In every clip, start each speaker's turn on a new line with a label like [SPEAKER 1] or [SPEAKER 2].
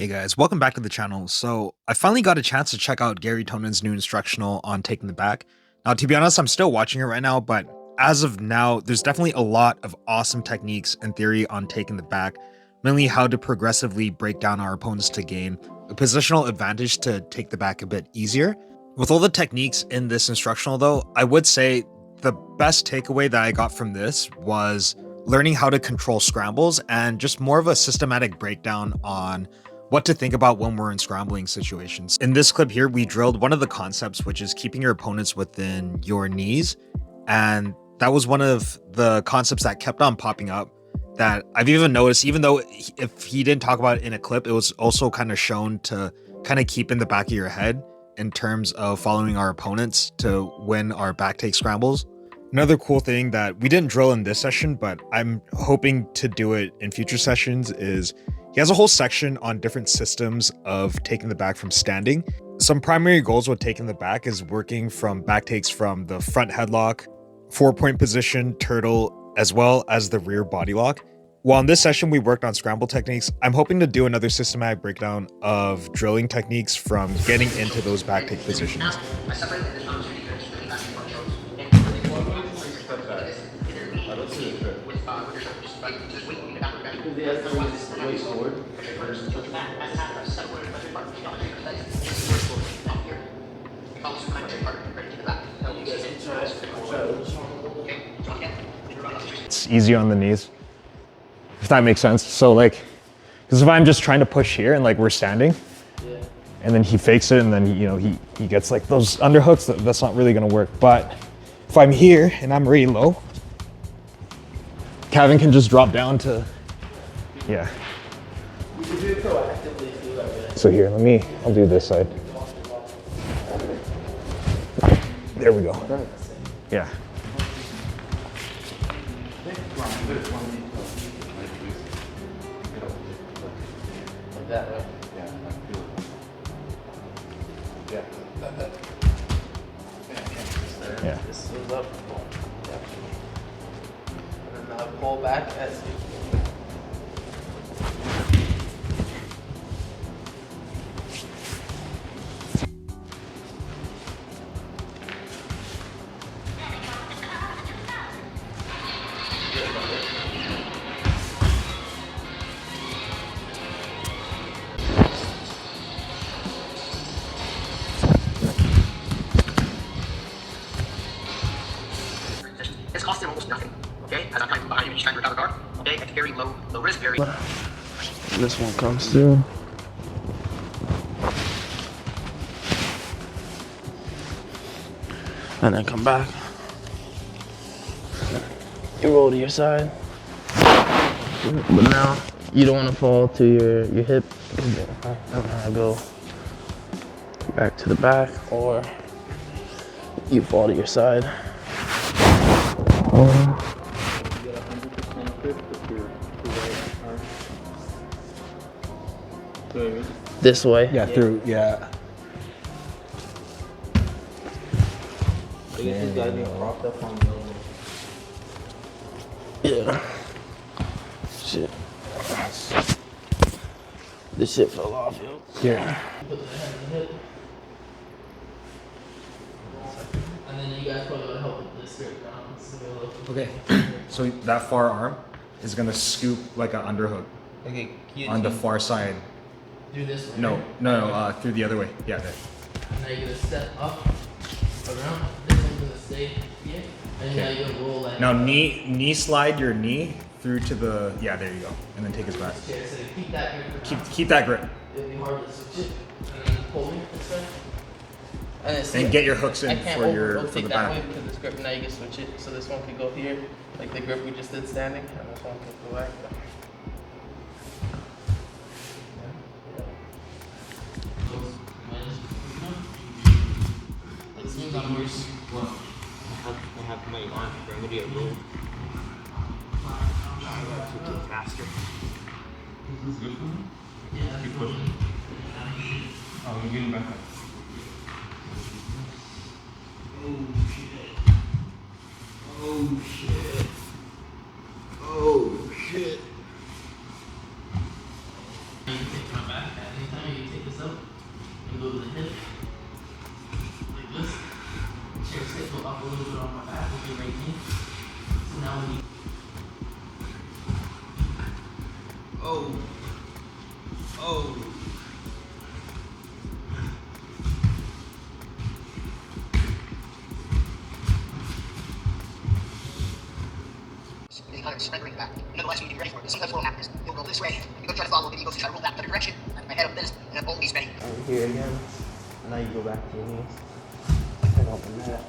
[SPEAKER 1] Hey guys, welcome back to the channel. So I finally got a chance to check out Garry Tonon's new instructional on taking the back. Now, to be honest, I'm still watching it right now, but as of now, there's definitely a lot of awesome techniques and theory on taking the back, mainly how to progressively break down our opponents to gain a positional advantage to take the back a bit easier. With all the techniques in this instructional though, I would say the best takeaway that I got from this was learning how to control scrambles and just more of a systematic breakdown on what to think about when we're in scrambling situations. In this clip here, we drilled one of the concepts, which is keeping your opponents within your knees. And that was one of the concepts that kept on popping up that I've even noticed, even though if he didn't talk about it in a clip, it was also kind of shown to kind of keep in the back of your head in terms of following our opponents to win our backtake scrambles. Another cool thing that we didn't drill in this session, but I'm hoping to do it in future sessions is he has a whole section on different systems of taking the back from standing. Some primary goals with taking the back is working from backtakes from the front headlock, 4-point position, turtle, as well as the rear body lock. While in this session we worked on scramble techniques, I'm hoping to do another systematic breakdown of drilling techniques from getting into those backtake positions. It's easy on the knees, if that makes sense. So like, because if I'm just trying to push here and like we're standing, and then he fakes it and then he gets like those underhooks, that's not really gonna work. But if I'm here and I'm really low, Kavin can just drop down to, yeah. So here, I'll do this side. There we go. Yeah.
[SPEAKER 2] Like that, right?
[SPEAKER 1] Yeah.
[SPEAKER 2] This is up. Yeah. And then pull back as you.
[SPEAKER 3] It's costing almost nothing, okay? As I'm coming behind you, each time you're out of the car, okay? It's very low risk, very.
[SPEAKER 2] This one comes through. And then come back. You roll to your side. But now, you don't want to fall to your hip. I'm gonna go back to the back, or you fall to your side. This way.
[SPEAKER 1] Yeah, through, yeah.
[SPEAKER 4] I guess this guy's being propped up on the
[SPEAKER 2] Yeah. Shit. This shit fell off, yo.
[SPEAKER 1] Here.
[SPEAKER 2] Put the hand in the hip. And then you guys probably gotta help with this straight down.
[SPEAKER 1] Okay. So that far arm is gonna scoop like an underhook
[SPEAKER 2] Okay,
[SPEAKER 1] on the far side.
[SPEAKER 2] do this way.
[SPEAKER 1] No, through the other way. Yeah, there.
[SPEAKER 2] Now you're gonna step up, around. This one's gonna stay here. And now you're gonna roll like.
[SPEAKER 1] Now knee slide your knee through to the, yeah, there you go. And then take his back.
[SPEAKER 2] Okay, so keep that grip.
[SPEAKER 1] Keep that grip.
[SPEAKER 2] It'll be hard to switch it. And then pull me this way. And, then
[SPEAKER 1] And get your hooks in
[SPEAKER 2] I can't
[SPEAKER 1] for
[SPEAKER 2] rotate
[SPEAKER 1] the
[SPEAKER 2] that
[SPEAKER 1] back.
[SPEAKER 2] way because this grip, now you can switch it. So this one could go here, like the grip we just did standing, and this one could go back.
[SPEAKER 4] I have my arm remedy a little faster.
[SPEAKER 5] Is this good for me? Yeah. Keep pushing. Oh, I'm getting back up.
[SPEAKER 4] Oh shit. Oh shit. Oh shit.
[SPEAKER 2] You take my back. You go to the hip, like this. Chair sit, go up a little bit on my back with your right knee. So now when you
[SPEAKER 3] Really kind of surrendering back. Nonetheless, you need to be ready for it. Sometimes what will happen is you'll go this way, you go try to follow it, and he goes to try to roll back the other direction, and my head up this, and then both knees bending.
[SPEAKER 2] over here again. Now you go back to your knees. Head up and that.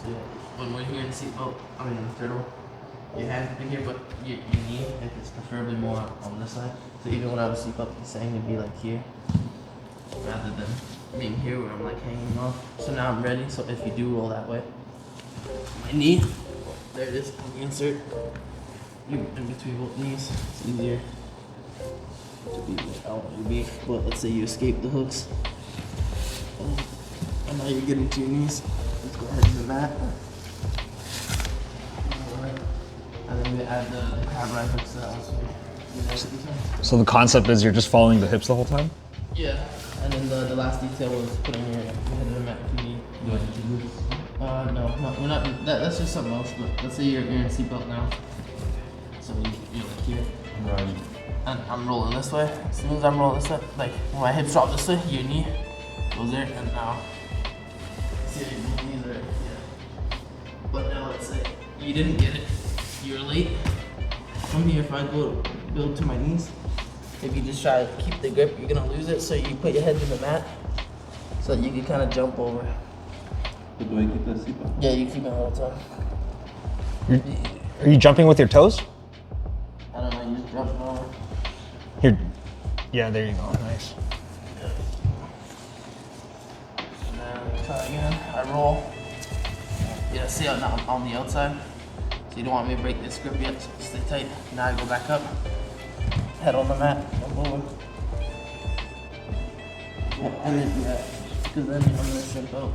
[SPEAKER 2] So when we're here in the seatbelt, I mean in the turtle, your hand up in here, but your knee, if it's preferably more on this side. So even when I was seatbelt, it's saying to be like here, rather than being here where I'm like hanging off. So now I'm ready. So if you do roll that way, my knee, there it is. You insert you in between both knees. It's easier to be where I want you to be. But let's say you escape the hooks, and now you're getting to your knees. Let's go ahead and do that. And then we add the crab ride hooks to that one.
[SPEAKER 1] So the concept is you're just following the hips the whole time?
[SPEAKER 2] Yeah. And then the last detail was putting your head in the mat if you need. Do I need to move? No, we're not. That's just something else. But let's say you're in seatbelt now. So you're like here.
[SPEAKER 4] Right.
[SPEAKER 2] And I'm rolling this way. As soon as I'm rolling this way, like when my hips drop this way, your knee goes there, and now see how your knees are. Yeah. But now let's say you didn't get it. You're late. From here, if I go build to my knees, if you just try to keep the grip, you're gonna lose it. So you put your head in the mat, so that you can kind of jump over.
[SPEAKER 4] But do I keep that seatbelt?
[SPEAKER 2] Yeah, you keep it all the time.
[SPEAKER 1] Are you jumping with your toes?
[SPEAKER 2] I don't know, you just jump over.
[SPEAKER 1] Here. Yeah, there you go. Nice.
[SPEAKER 2] And then try again. I roll. Yeah, see how now I'm on the outside. So you don't want me to break this grip yet, so stay tight. Now I go back up. Head on the mat, jump over. Yeah, and then because then I'm gonna shrimp out.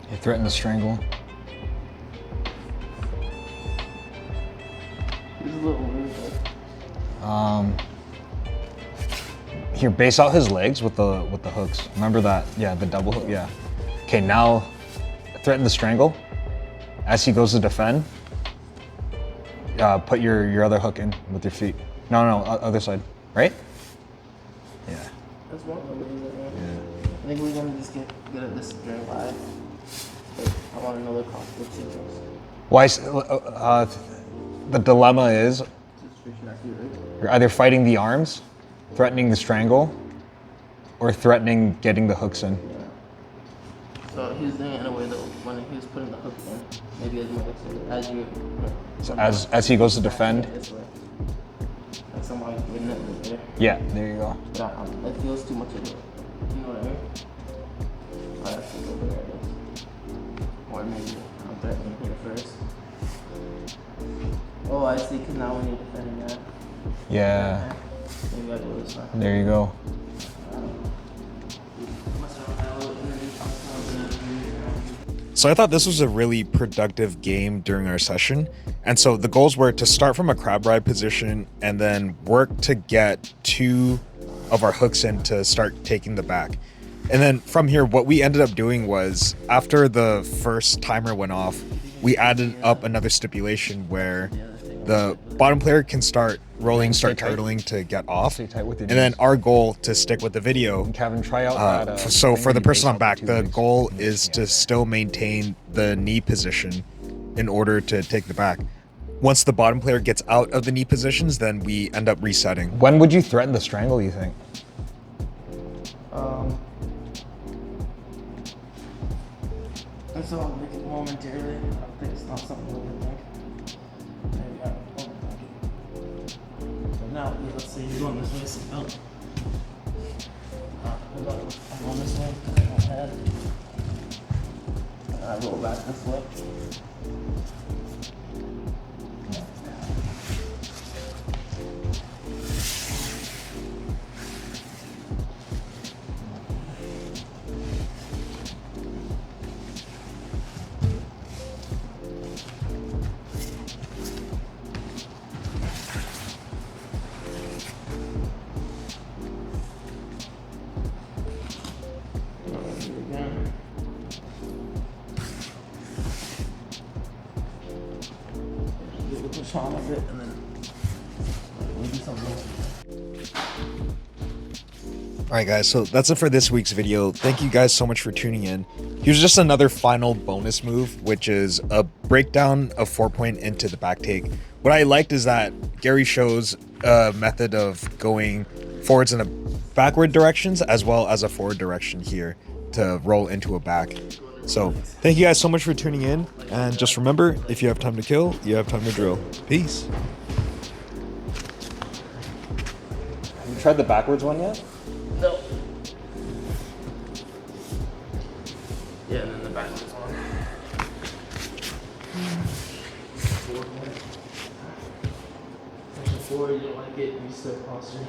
[SPEAKER 1] You threaten to strangle.
[SPEAKER 2] It's a little weird, but
[SPEAKER 1] Here, base out his legs with the hooks. Remember that? Yeah, the double hook. Yeah. Okay, now threaten to strangle. As he goes to defend, put your other hook in with your feet. No, other side. Right? Yeah.
[SPEAKER 2] that's one of the ways that I think we're gonna just get good at this during live. But I want to know the possible sequence.
[SPEAKER 1] Why? The dilemma is you're either fighting the arms, threatening the strangle, or threatening getting the hooks in.
[SPEAKER 2] So he was doing it in a way that when he was putting the hook in, maybe as you.
[SPEAKER 1] So as he goes to defend.
[SPEAKER 2] This way. Like somehow he's doing it right there.
[SPEAKER 1] Yeah, there you go.
[SPEAKER 2] But it feels too much of it. You know what I mean? Oh, that's a little bit like this. Or maybe I'm threatening here first. Oh, I see, because now when you're defending that.
[SPEAKER 1] Yeah.
[SPEAKER 2] Maybe I go this way.
[SPEAKER 1] There you go. So I thought this was a really productive game during our session. And so the goals were to start from a crab ride position and then work to get 2 of our hooks in to start taking the back. And then from here, what we ended up doing was after the first timer went off, we added up another stipulation where the bottom player can start rolling, start turtling to get off. And then our goal to stick with the video.
[SPEAKER 6] Kavin, try out that,
[SPEAKER 1] So for the person on back, the goal is to still maintain the knee position in order to take the back. Once the bottom player gets out of the knee positions, then we end up resetting.
[SPEAKER 6] When would you threaten the strangle, you think?
[SPEAKER 2] And so I'll make it momentarily. I think it's not something to overthink. Maybe I don't overthink it. But now, let's say you're going this way, sit belt. I'm going this way, because I don't have. And I roll back this way. push on with it, and then maybe something.
[SPEAKER 1] Alright guys, so that's it for this week's video. Thank you guys so much for tuning in. Here's just another final bonus move, which is a breakdown of 4-point into the back take. What I liked is that Garry shows a method of going forwards and backward directions as well as a forward direction here to roll into a back. So thank you guys so much for tuning in, and just remember, if you have time to kill, you have time to drill. Peace.
[SPEAKER 6] Have you tried the backwards one yet?
[SPEAKER 2] No. Yeah, and then the back one's on. Forward, you don't want to get used to posture.